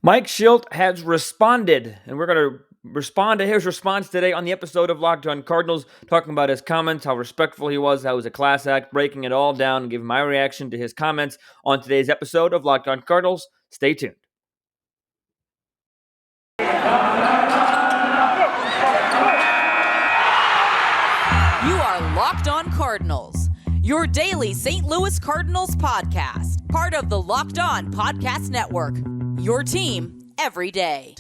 Mike Shildt has responded, and we're going to respond to his response today on the episode of Locked On Cardinals, talking about his comments, how respectful he was, how it was a class act, breaking it all down, and giving my reaction to his comments on today's episode of Locked On Cardinals. Stay tuned. You are Locked On Cardinals, your daily St. Louis Cardinals podcast, part of the Locked On Podcast Network, your team every day.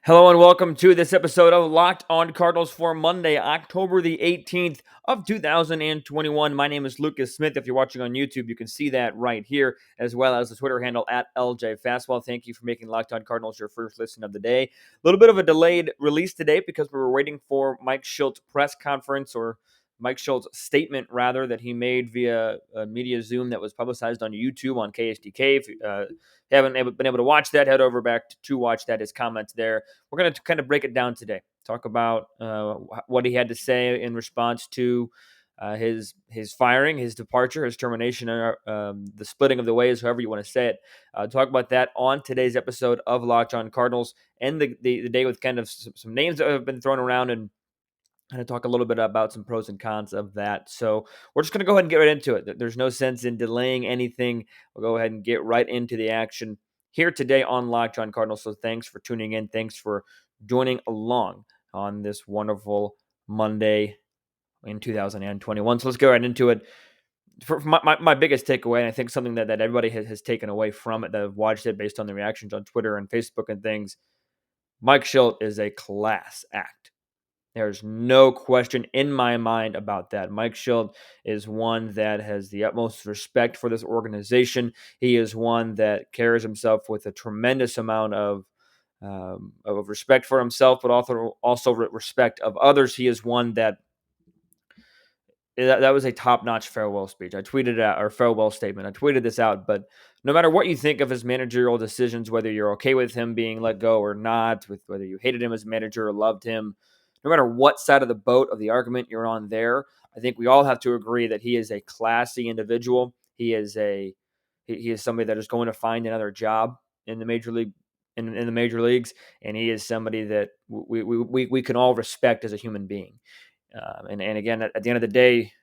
Hello and welcome to this episode of Locked On Cardinals for Monday, October the 18th of 2021. My name is Lucas Smith. If you're watching on YouTube, you can see that right here, as well as the Twitter handle at LJ Fastball. Thank you for making Locked On Cardinals your first listen of the day. A little bit of a delayed release today because we were waiting for Mike Shildt's press conference, or Mike Shildt's statement, rather, that he made via a media Zoom that was publicized on YouTube on KSDK. If you haven't been able to watch that, head over back to watch that, his comments there. We're going to kind of break it down today, talk about what he had to say in response to his firing, his departure, his termination, the splitting of the ways, however you want to say it. Talk about that on today's episode of Locked On Cardinals, and the day with kind of some names that have been thrown around, and kind of talk a little bit about some pros and cons of that. So we're just going to go ahead and get right into it. There's no sense in delaying anything. We'll go ahead and get right into the action here today on Locked On Cardinals. So thanks for tuning in. Thanks for joining along on this wonderful Monday in 2021. So let's go right into it. For my biggest takeaway, and I think something that everybody has taken away from it, that have watched it based on the reactions on Twitter and Facebook and things, Mike Shildt is a class act. There's no question in my mind about that. Mike Shildt is one that has the utmost respect for this organization. He is one that carries himself with a tremendous amount of respect for himself, but also respect of others. He is one that was a top-notch farewell speech. I tweeted out, or farewell statement. I tweeted this out, but no matter what you think of his managerial decisions, whether you're okay with him being let go or not, with whether you hated him as a manager or loved him, no matter what side of the boat of the argument you're on there, I think we all have to agree that he is a classy individual. He is somebody that is going to find another job in the major league in the major leagues, and he is somebody that we can all respect as a human being. And again, at the end of the day,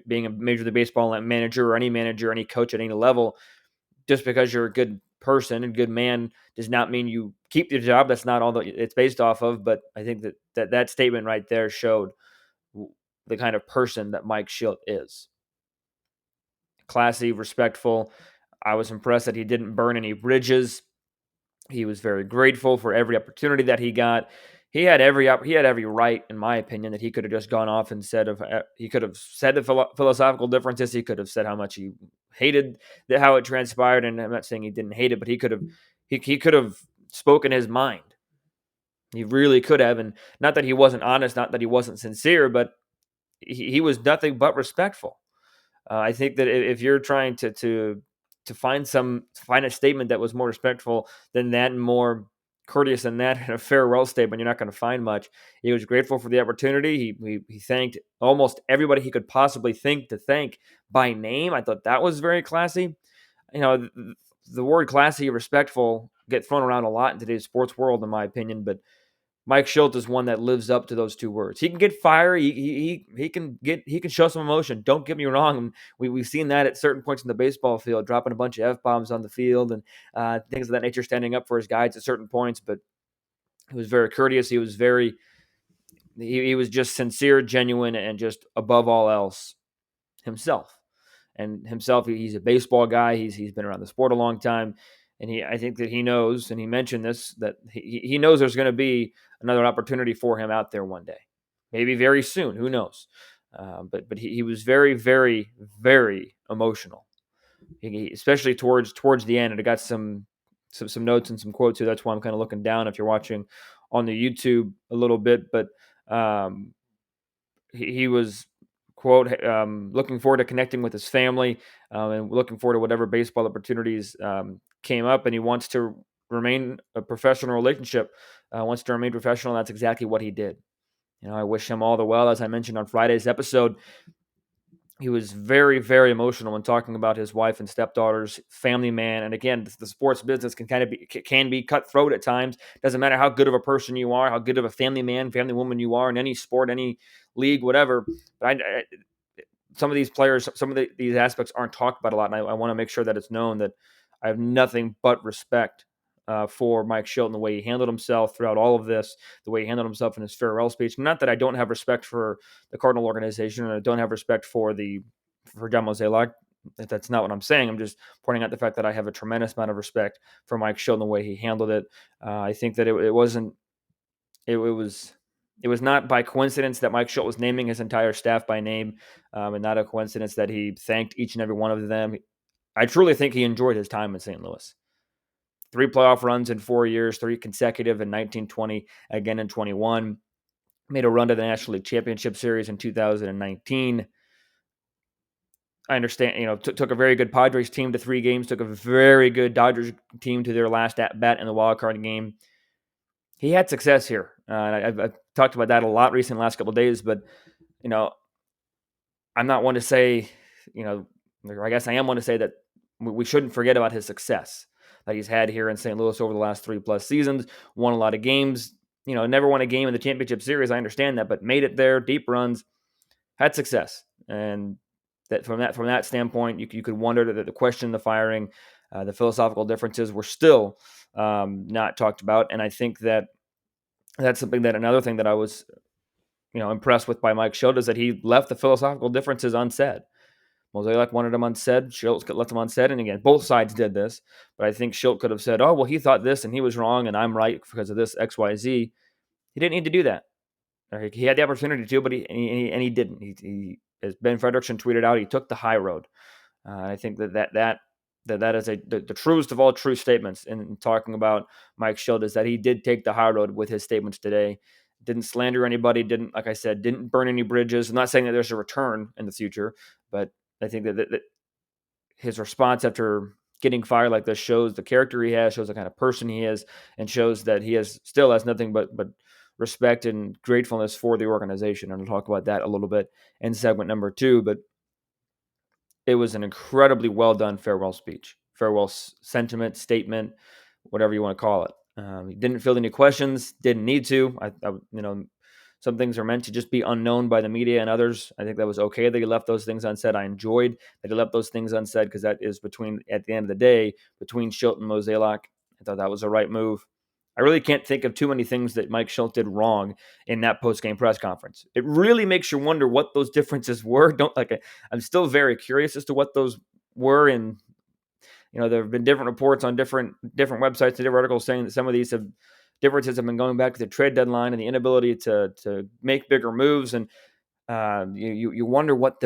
being a Major League Baseball manager, or any coach at any level, just because you're a good person and good man does not mean you keep your job. That's not all that it's based off of. But I think that statement right there showed the kind of person that Mike Shildt is. Classy, respectful. I was impressed that he didn't burn any bridges. He was very grateful for every opportunity that he got. He had every right, in my opinion, that he could have just gone off and said he could have said the philosophical differences. He could have said how much he hated how it transpired, and I'm not saying he didn't hate it, but he could have spoken his mind. He really could have, and not that he wasn't honest, not that he wasn't sincere, but he was nothing but respectful. I think that if you're trying to find a statement that was more respectful than that and more courteous than that, and a farewell statement, you're not going to find much. He was grateful for the opportunity. He thanked almost everybody he could possibly think to thank by name. I thought that was very classy. You know, the word classy, respectful get thrown around a lot in today's sports world, in my opinion, but Mike Shildt is one that lives up to those two words. He can get fiery. He can show some emotion. Don't get me wrong. We've seen that at certain points in the baseball field, dropping a bunch of F-bombs on the field and things of that nature, standing up for his guys at certain points. But he was very courteous. He was he was just sincere, genuine, and just above all else, himself. And himself, he's a baseball guy. He's been around the sport a long time. And I think that he knows, and he mentioned this, that he knows there's going to be another opportunity for him out there one day, maybe very soon. Who knows? But he was very, very, very emotional, especially towards the end. And I got some notes and some quotes here. That's why I'm kind of looking down if you're watching on the YouTube a little bit. But he was, quote, looking forward to connecting with his family and looking forward to whatever baseball opportunities came up, and he wants to remain a professional relationship, wants to remain professional. And that's exactly what he did. I wish him all the well. As I mentioned on Friday's episode, he was very, very emotional when talking about his wife and stepdaughters, family man. And again, the sports business can be cutthroat at times. Doesn't matter how good of a person you are, how good of a family man, family woman you are in any sport, any league, whatever. But some of these players, these aspects aren't talked about a lot, and I want to make sure that it's known that I have nothing but respect for Mike Shildt and the way he handled himself throughout all of this, the way he handled himself in his farewell speech. Not that I don't have respect for the Cardinal organization, and I don't have respect for John Mozeliak. That's not what I'm saying. I'm just pointing out the fact that I have a tremendous amount of respect for Mike Shildt and the way he handled it. I think that it wasn't. It was not by coincidence that Mike Shildt was naming his entire staff by name, and not a coincidence that he thanked each and every one of them. I truly think he enjoyed his time in St. Louis. 3 playoff runs in 4 years, 3 consecutive in 1920, again in 21. Made a run to the National League Championship Series in 2019. I understand, took a very good Padres team to 3 games, took a very good Dodgers team to their last at-bat in the wild card game. He had success here. I've talked about that a lot recently, last couple of days, but, I'm not one to say, or I guess I am one to say that we shouldn't forget about his success that he's had here in St. Louis over the last 3+ seasons, won a lot of games, never won a game in the championship series. I understand that, but made it there, deep runs, had success. And that from that standpoint, you could wonder that the question, the firing, the philosophical differences were still not talked about. And I think that that's something that another thing that I was, impressed with by Mike Shildt is that he left the philosophical differences unsaid. Mozeliak wanted them unsaid. Shildt left them unsaid. And again, both sides did this. But I think Shildt could have said, oh, well, he thought this and he was wrong and I'm right because of this X, Y, Z. He didn't need to do that. He had the opportunity to, but he didn't. He, as Ben Frederickson tweeted out, he took the high road. I think that is the truest of all true statements in talking about Mike Shildt is that he did take the high road with his statements today. Didn't slander anybody. Like I said, didn't burn any bridges. I'm not saying that there's a return in the future, but I think that his response after getting fired like this shows the character he has, shows the kind of person he is, and shows that he still has nothing but respect and gratefulness for the organization. And I'll talk about that a little bit in segment number 2, but it was an incredibly well done farewell speech, farewell sentiment, statement, whatever you want to call it. He didn't field any questions, didn't need to. Some things are meant to just be unknown by the media and others. I think that was okay that he left those things unsaid. I enjoyed that he left those things unsaid because that is at the end of the day, between Shildt and Mozeliak. I thought that was the right move. I really can't think of too many things that Mike Shildt did wrong in that post-game press conference. It really makes you wonder what those differences were. I'm still very curious as to what those were, and there have been different reports on different websites and different articles saying that some of these differences have been going back to the trade deadline and the inability to make bigger moves, and you wonder what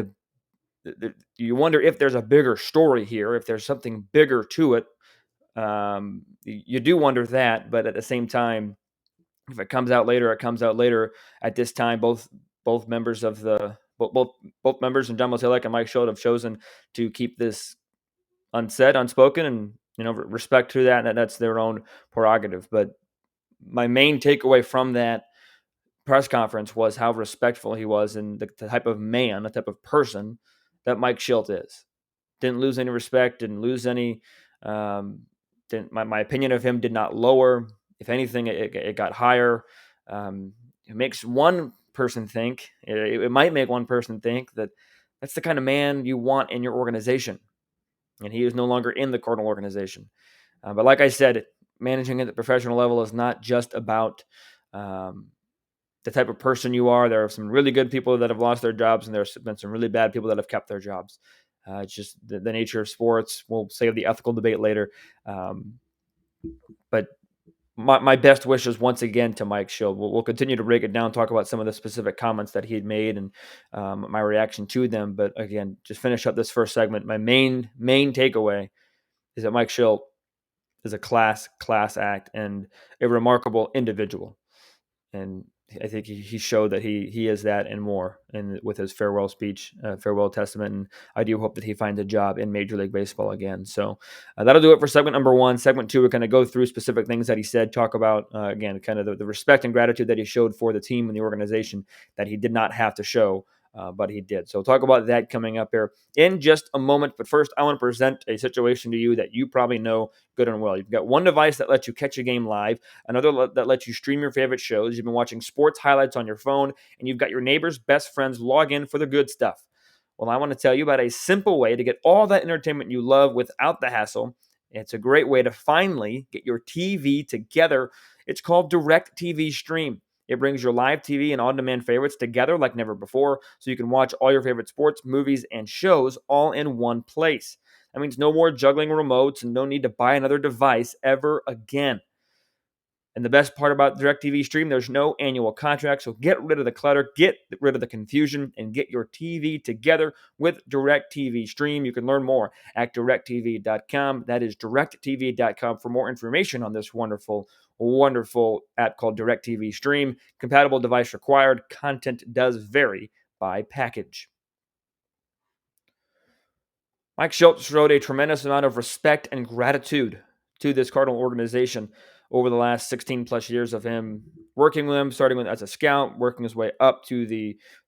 you wonder if there's a bigger story here, if there's something bigger to it. You do wonder that, but at the same time, if it comes out later, it comes out later. At this time, both members of both members and John Mozeliak and Mike Shildt have chosen to keep this unsaid, unspoken, and respect to that. And that's their own prerogative. But my main takeaway from that press conference was how respectful he was and the type of man, the type of person that Mike Shildt is. Didn't lose any respect, didn't lose any. My opinion of him did not lower. If anything, it got higher. It makes one person think, it might make one person think that that's the kind of man you want in your organization. And he is no longer in the Cardinal organization. But like I said, managing at the professional level is not just about the type of person you are. There are some really good people that have lost their jobs, and there's been some really bad people that have kept their jobs. It's just the nature of sports. We'll save the ethical debate later. But my best wishes once again to Mike Shildt. We'll continue to break it down, talk about some of the specific comments that he had made and my reaction to them. But again, just finish up this first segment. My main takeaway is that Mike Shildt is a class act and a remarkable individual. And I think he showed that he is that and more, and with his farewell speech, farewell testament. And I do hope that he finds a job in Major League Baseball again. So that'll do it for segment number one. Segment two, we're going to go through specific things that he said, talk about again kind of the respect and gratitude that he showed for the team and the organization that he did not have to show. But he did. So we'll talk about that coming up here in just a moment. But first, I want to present a situation to you that you probably know good and well. You've got one device that lets you catch a game live, another that lets you stream your favorite shows. You've been watching sports highlights on your phone, and you've got your neighbor's best friends log in for the good stuff. Well, I want to tell you about a simple way to get all that entertainment you love without the hassle. It's a great way to finally get your TV together. It's called Direct TV Stream. It brings your live TV and on-demand favorites together like never before, so you can watch all your favorite sports, movies, and shows all in one place. That means no more juggling remotes and no need to buy another device ever again. And the best part about DirecTV Stream, there's no annual contract, so get rid of the clutter, get rid of the confusion, and get your TV together with DirecTV Stream. You can learn more at directtv.com. That is directtv.com for more information on this wonderful, wonderful app called DirecTV Stream. Compatible device required. Content does vary by package. Mike Shildt showed a tremendous amount of respect and gratitude to this Cardinal organization over the last 16 plus years of him working with them, starting with as a scout, working his way up to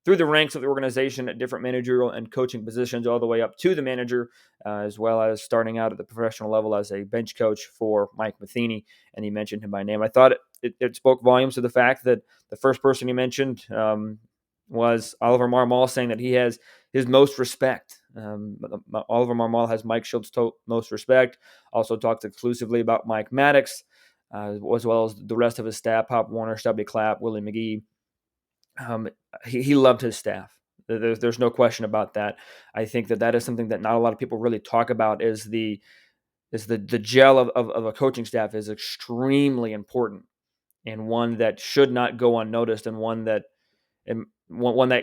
through the ranks of the organization at different managerial and coaching positions, all the way up to the manager, as well as starting out at the professional level as a bench coach for Mike Matheny. And he mentioned him by name. I thought it spoke volumes to the fact that the first person he mentioned was Oliver Marmol, saying that he has his most respect. Oliver Marmol has Mike Shildt's most respect. Also talked exclusively about Mike Maddox, as well as the rest of his staff, Pop Warner, Stubby Clapp, Willie McGee. He loved his staff. There's no question about that. I think that is something that not a lot of people really talk about, is the gel of a coaching staff is extremely important, and one that should not go unnoticed, and one that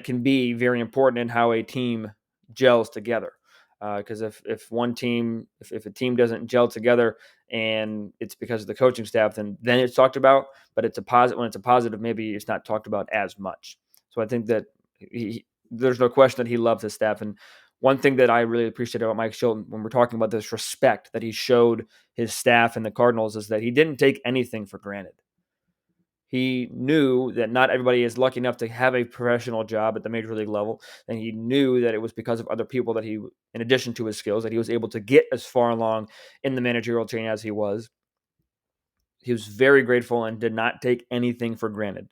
can be very important in how a team gels together. Because if a team doesn't gel together and it's because of the coaching staff, then it's talked about. But it's a positive. When it's a positive, maybe it's not talked about as much. So I think that there's no question that he loves his staff. And one thing that I really appreciate about Mike Shildt when we're talking about this respect that he showed his staff and the Cardinals is that he didn't take anything for granted. He knew that not everybody is lucky enough to have a professional job at the major league level, and he knew that it was because of other people that he, in addition to his skills, that he was able to get as far along in the managerial chain as he was. He was very grateful and did not take anything for granted.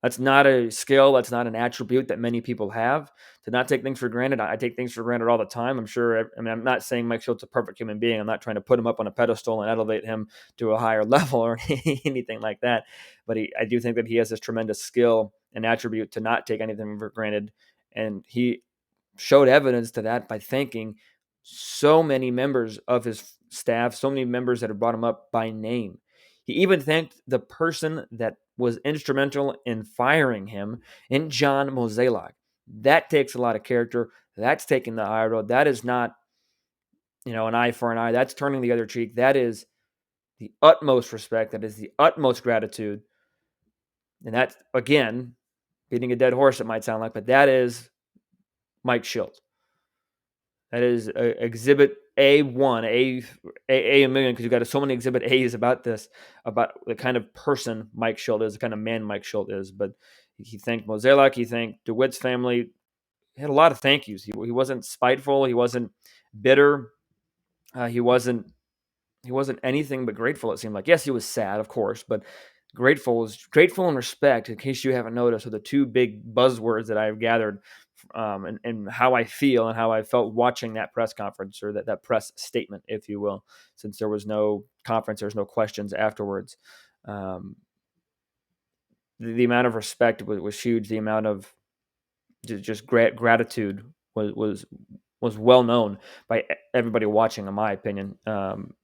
That's not a skill. That's not an attribute that many people have. To not take things for granted. I take things for granted all the time. I'm not saying Mike Shilt's a perfect human being. I'm not trying to put him up on a pedestal and elevate him to a higher level or anything like that. But I do think that he has this tremendous skill and attribute to not take anything for granted. And he showed evidence to that by thanking so many members of his staff, so many members that have brought him up by name. He even thanked the person that was instrumental in firing him, in John Mozeliak. That takes a lot of character. That's taking the high road. That is not, an eye for an eye. That's turning the other cheek. That is the utmost respect. That is the utmost gratitude. And that's, again, beating a dead horse, it might sound like, but that is Mike Shildt. That is exhibit A1, A million, because you've got so many exhibit A's about this, about the kind of person Mike Shildt is, the kind of man Mike Shildt is. But he thanked Mozeliak, he thanked DeWitt's family. He had a lot of thank yous. He wasn't spiteful. He wasn't bitter. He wasn't anything but grateful, it seemed like. Yes, he was sad, of course, but grateful and respect, in case you haven't noticed, are the two big buzzwords that I've gathered and how I feel and how I felt watching that press conference, or that press statement, if you will, since there was no conference, there's no questions afterwards. The amount of respect was huge. The amount of just gratitude was well known by everybody watching, in my opinion.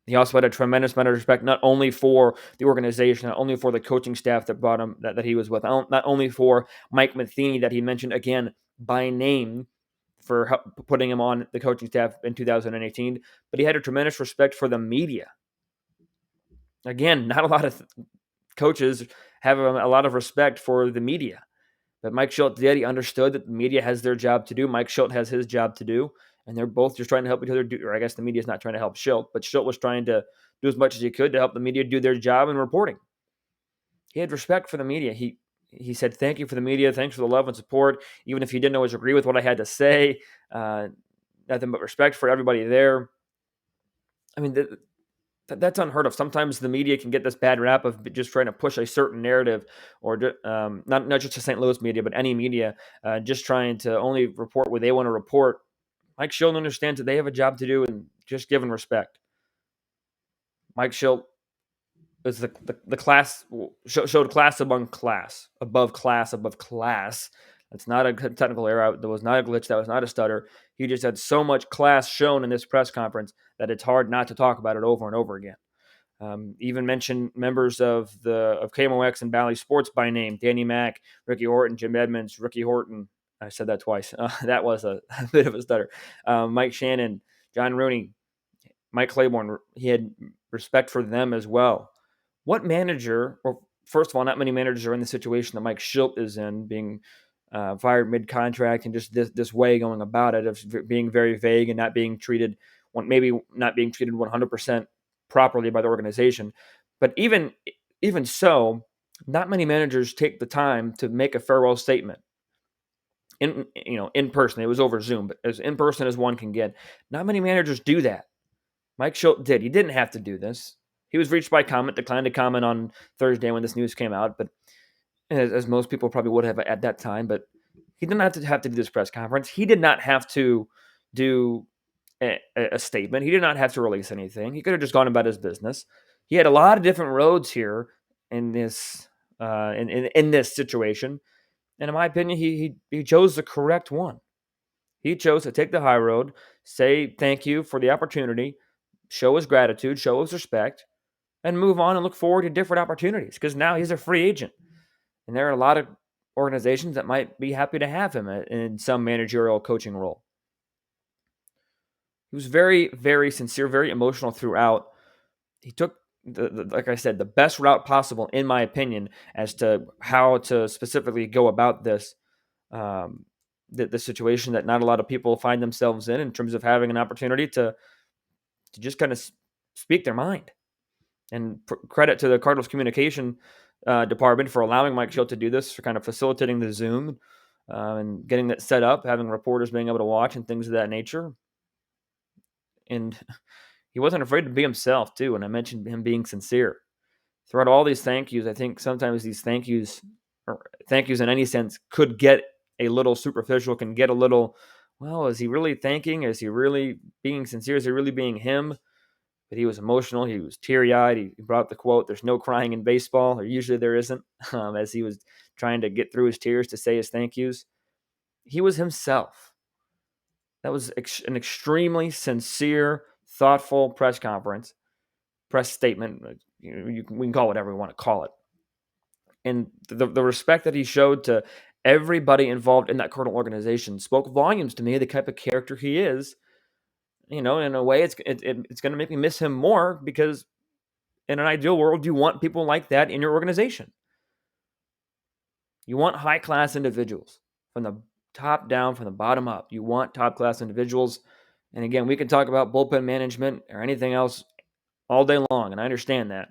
He also had a tremendous amount of respect, not only for the organization, not only for the coaching staff that brought him, that he was with, not only for Mike Matheny, that he mentioned again by name for putting him on the coaching staff in 2018, but he had a tremendous respect for the media. Again, not a lot of coaches have a lot of respect for the media. But Mike Shildt did. He understood that the media has their job to do. Mike Shildt has his job to do. And they're both just trying to help each other do, or I guess the media is not trying to help Shildt, but Shildt was trying to do as much as he could to help the media do their job in reporting. He had respect for the media. He said, thank you for the media. Thanks for the love and support. Even if he didn't always agree with what I had to say, nothing but respect for everybody there. I mean, that's unheard of. Sometimes the media can get this bad rap of just trying to push a certain narrative, or not just the St. Louis media, but any media, just trying to only report what they want to report. Mike Shildt understands that they have a job to do, and just give them respect. Mike Shildt is the class, showed class above class, above class, above class. That's not a technical error. That was not a glitch. That was not a stutter. He just had so much class shown in this press conference that it's hard not to talk about it over and over again. Even mentioned members of KMOX and Bally Sports by name: Danny Mack, Ricky Horton, Jim Edmonds, Ricky Horton. I said that twice. That was a bit of a stutter. Mike Shannon, John Rooney, Mike Claiborne. He had respect for them as well. What manager, or first of all, not many managers are in the situation that Mike Shildt is in, being fired mid-contract and just this way going about it, of being very vague and not being treated 100% properly by the organization. But even so, not many managers take the time to make a farewell statement in person. It was over Zoom, but as in person as one can get. Not many managers do that. Mike Shildt did. He didn't have to do this. He was reached by comment, declined to comment on Thursday when this news came out, but as most people probably would have at that time. But he didn't have to do this press conference. He did not have to do a statement. He did not have to release anything. He could have just gone about his business. He had a lot of different roads here in this in this situation, and in my opinion, he chose the correct one. He chose to take the high road, say thank you for the opportunity, show his gratitude, show his respect, and move on and look forward to different opportunities, because now he's a free agent. And there are a lot of organizations that might be happy to have him in some managerial coaching role. He was very, very sincere, very emotional throughout. He took, like I said, the best route possible, in my opinion, as to how to specifically go about this, the situation that not a lot of people find themselves in terms of having an opportunity to just kind of speak their mind. And credit to the Cardinals communication department for allowing Mike Shildt to do this, for kind of facilitating the Zoom and getting that set up, having reporters being able to watch and things of that nature. And he wasn't afraid to be himself, too. And I mentioned him being sincere. Throughout all these thank yous, I think sometimes these thank yous in any sense could get a little superficial, can get a little, well, is he really thanking? Is he really being sincere? Is he really being him? But he was emotional. He was teary-eyed. He brought up the quote, "There's no crying in baseball," or usually there isn't, as he was trying to get through his tears to say his thank yous. He was himself. That was an extremely sincere, thoughtful press statement. We can call it whatever we want to call it. And the respect that he showed to everybody involved in that Cardinal organization spoke volumes to me, the type of character he is. In a way, it's going to make me miss him more, because in an ideal world, you want people like that in your organization. You want high-class individuals from the top down, from the bottom up. You want top-class individuals. And again, we can talk about bullpen management or anything else all day long, and I understand that.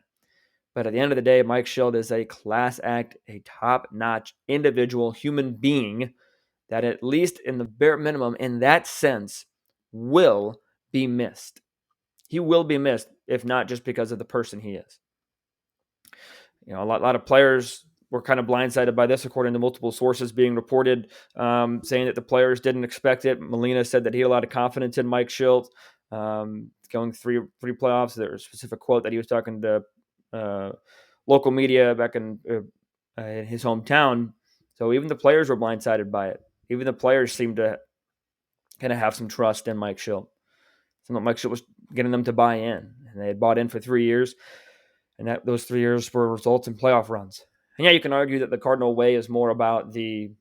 But at the end of the day, Mike Shildt is a class act, a top-notch individual, human being that, at least in the bare minimum, in that sense, will be missed. He will be missed, if not just because of the person he is. A lot of players were kind of blindsided by this, according to multiple sources being reported, saying that the players didn't expect it. Molina said that he had a lot of confidence in Mike Shildt, going three playoffs. There was a specific quote that he was talking to local media back in his hometown. So even the players were blindsided by it. Even the players seemed to kind of have some trust in Mike Shildt. Mike Shildt was getting them to buy in, and they had bought in for 3 years, and those 3 years were results in playoff runs. And yeah, you can argue that the Cardinal way is more about the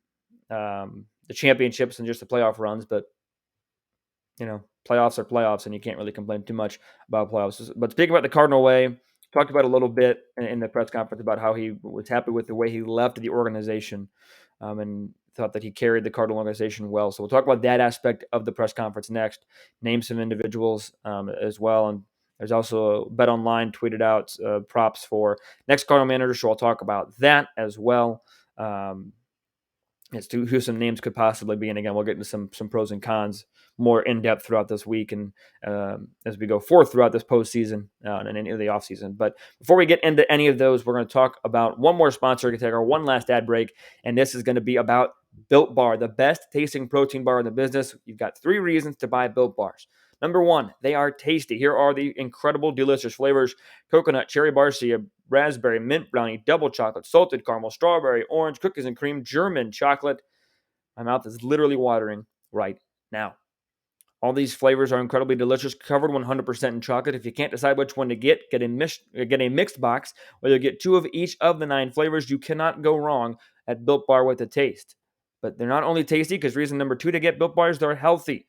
championships than just the playoff runs, but playoffs are playoffs, and you can't really complain too much about playoffs. But speaking about the Cardinal way, talked about a little bit in the press conference about how he was happy with the way he left the organization, and thought that he carried the Cardinal organization well. So we'll talk about that aspect of the press conference next, name some individuals as well. And there's also BetOnline tweeted out props for next Cardinal manager, so I'll talk about that as well. As to who some names could possibly be. And again, we'll get into some pros and cons more in depth throughout this week and as we go forth throughout this postseason and any of the offseason. But before we get into any of those, we're going to talk about one more sponsor. We're going to take our one last ad break, and this is going to be about Built Bar, the best tasting protein bar in the business. You've got 3 reasons to buy Built Bars. Number 1, they are tasty. Here are the incredible, delicious flavors: coconut, cherry barcia, raspberry, mint brownie, double chocolate, salted caramel, strawberry, orange, cookies and cream, German chocolate. My mouth is literally watering right now. All these flavors are incredibly delicious, covered 100% in chocolate. If you can't decide which one to get a mixed box, where you get 2 of each of the 9 flavors. You cannot go wrong at Built Bar with the taste. But they're not only tasty, because reason number 2 to get Built Bars, they're healthy.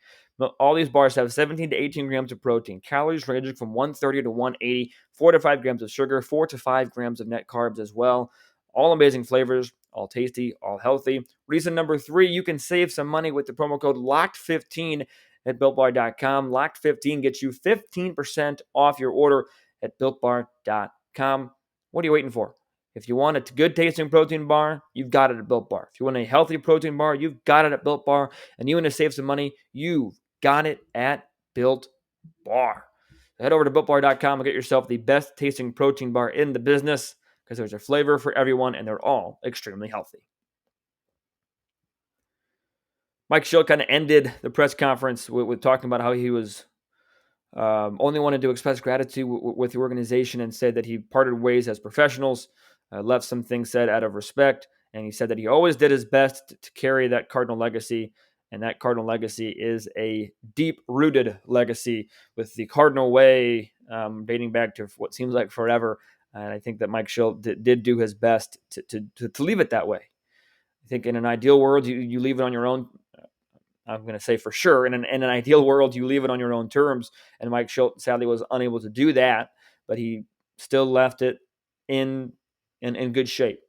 All these bars have 17 to 18 grams of protein, calories ranging from 130 to 180, 4 to 5 grams of sugar, 4 to 5 grams of net carbs as well. All amazing flavors, all tasty, all healthy. Reason number 3, you can save some money with the promo code LOCKED15 at BuiltBar.com. Locked15 gets you 15% off your order at BuiltBar.com. What are you waiting for? If you want a good tasting protein bar, you've got it at Built Bar. If you want a healthy protein bar, you've got it at Built Bar. And you want to save some money, you've got it at Built Bar. Head over to BuiltBar.com and get yourself the best tasting protein bar in the business, because there's a flavor for everyone and they're all extremely healthy. Mike Shildt kind of ended the press conference with talking about how he was only wanted to express gratitude with the organization, and said that he parted ways as professionals, left some things said out of respect, and he said that he always did his best to carry that Cardinal legacy, and that Cardinal legacy is a deep-rooted legacy with the Cardinal way dating back to what seems like forever, and I think that Mike Shildt did do his best to leave it that way. I think in an ideal world, you leave it on your own. I'm going to say for sure, in an ideal world, you leave it on your own terms. And Mike Shildt sadly was unable to do that, but he still left it in good shape.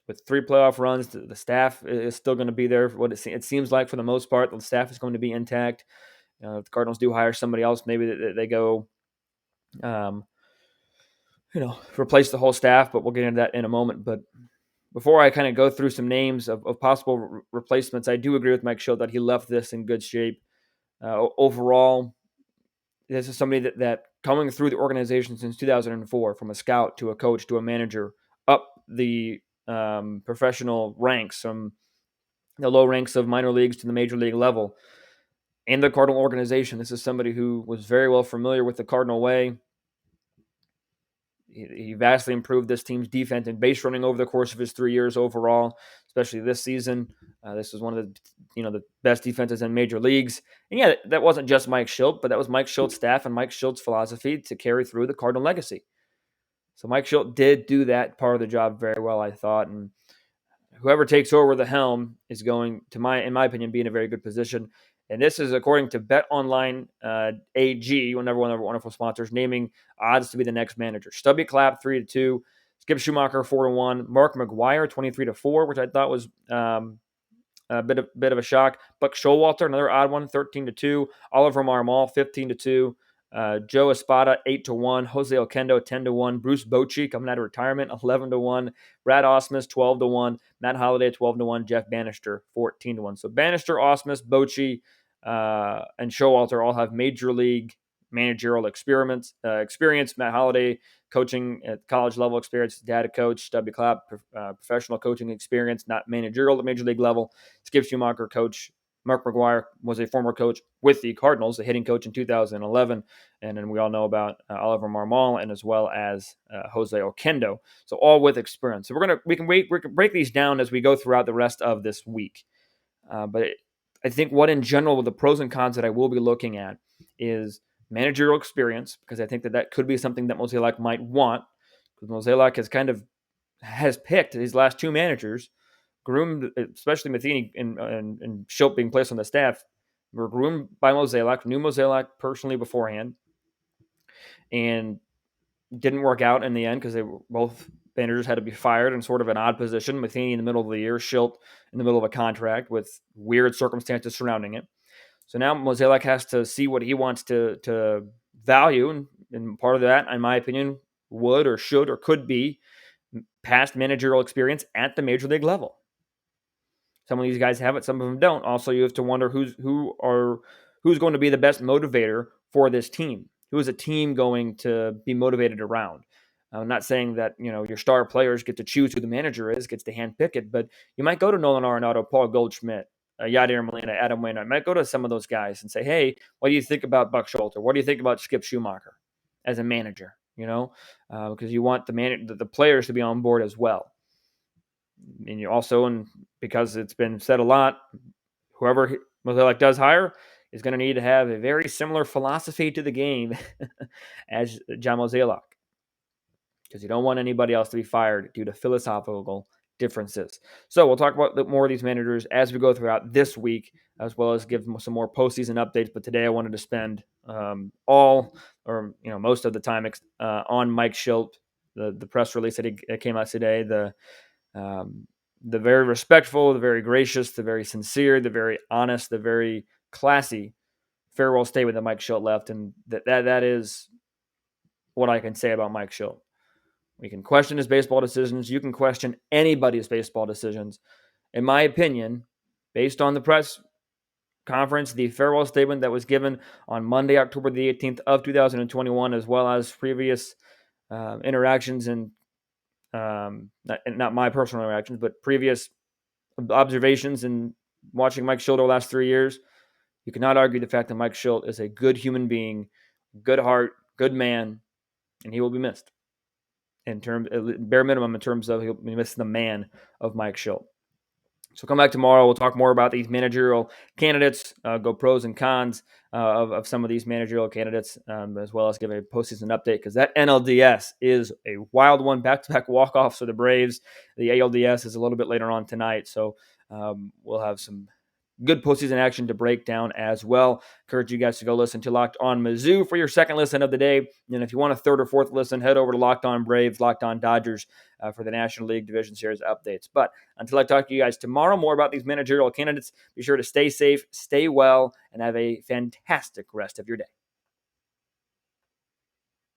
With 3 playoff runs, the staff is still going to be there. For what it seems like, for the most part, the staff is going to be intact. If the Cardinals do hire somebody else, maybe they go, replace the whole staff. But we'll get into that in a moment. But before I kind of go through some names of possible replacements, I do agree with Mike Shildt that he left this in good shape. Overall, this is somebody that coming through the organization since 2004, from a scout to a coach to a manager, up the professional ranks, from the low ranks of minor leagues to the major league level, and the Cardinal organization. This is somebody who was very well familiar with the Cardinal way. He vastly improved this team's defense and base running over the course of his 3 years overall, especially this season. This was one of the best defenses in major leagues. And yeah, that wasn't just Mike Shildt, but that was Mike Shildt's staff and Mike Shildt's philosophy to carry through the Cardinal legacy. So Mike Shildt did do that part of the job very well, I thought. And whoever takes over the helm is going to, in my opinion, be in a very good position. And this is according to BetOnline AG, one of our wonderful sponsors, naming odds to be the next manager. Stubby Clapp 3-2, Skip Schumacher 4-1, Mark McGwire 23-4, which I thought was a bit of a shock. Buck Showalter, another odd one, 13-2, Oliver Marmol 15-2, Joe Espada 8-1, Jose Oquendo 10-1, Bruce Bochy coming out of retirement 11-1, Brad Ausmus 12-1, Matt Holliday 12-1, Jeff Bannister 14-1. So Bannister, Ausmus, Bochy, and Showalter all have major league managerial experience. Matt Holliday, coaching at college level experience, data coach. Stubby Clapp, professional coaching experience, not managerial at major league level. Skip Schumacher, coach. Mark McGwire was a former coach with the Cardinals, the hitting coach in 2011. And then we all know about Oliver Marmol, and as well as Jose Oquendo. So all with experience. So we can break these down as we go throughout the rest of this week. But I think what in general, with the pros and cons that I will be looking at, is managerial experience, because I think that could be something that Mozeliak might want, because Mozeliak has picked his last 2 managers, groomed, especially Matheny and Shildt being placed on the staff, were groomed by Mozeliak, knew Mozeliak personally beforehand, and didn't work out in the end because both managers had to be fired in sort of an odd position. Matheny in the middle of the year, Shildt in the middle of a contract with weird circumstances surrounding it. So now Mozeliak has to see what he wants to value, and part of that, in my opinion, would or should or could be past managerial experience at the major league level. Some of these guys have it, some of them don't. Also, you have to wonder who's going to be the best motivator for this team. Who is a team going to be motivated around? I'm not saying that your star players get to choose who the manager is, gets to handpick it, but you might go to Nolan Arenado, Paul Goldschmidt, Yadier Molina, Adam Wainwright. Might go to some of those guys and say, "Hey, what do you think about Buck Shildt? Or what do you think about Skip Schumacher as a manager?" Because you want the players to be on board as well. And you also, and because it's been said a lot, whoever Mozeliak does hire is going to need to have a very similar philosophy to the game as John Mozeliak, because you don't want anybody else to be fired due to philosophical differences. So we'll talk about more of these managers as we go throughout this week, as well as give some more postseason updates. But today I wanted to spend most of the time on Mike Shildt, the press release that came out today, the very respectful, the very gracious, the very sincere, the very honest, the very classy farewell statement that Mike Shildt left, and that is what I can say about Mike Shildt. We can question his baseball decisions. You can question anybody's baseball decisions. In my opinion, based on the press conference, the farewell statement that was given on Monday, October the 18th of 2021, as well as previous interactions and not my personal interactions, but previous observations and watching Mike Shildt over the last 3 years, you cannot argue the fact that Mike Shildt is a good human being, good heart, good man, and he will be missed. Bare minimum, in terms of he'll be missed the man of Mike Shildt. So come back tomorrow. We'll talk more about these managerial candidates, go pros and cons of some of these managerial candidates, as well as give a postseason update, because that NLDS is a wild one, back-to-back walk-offs for the Braves. The ALDS is a little bit later on tonight, so we'll have some good postseason action to break down as well. Encourage you guys to go listen to Locked On Mizzou for your second listen of the day. And if you want a third or fourth listen, head over to Locked On Braves, Locked On Dodgers for the National League Division Series updates. But until I talk to you guys tomorrow more about these managerial candidates, be sure to stay safe, stay well, and have a fantastic rest of your day.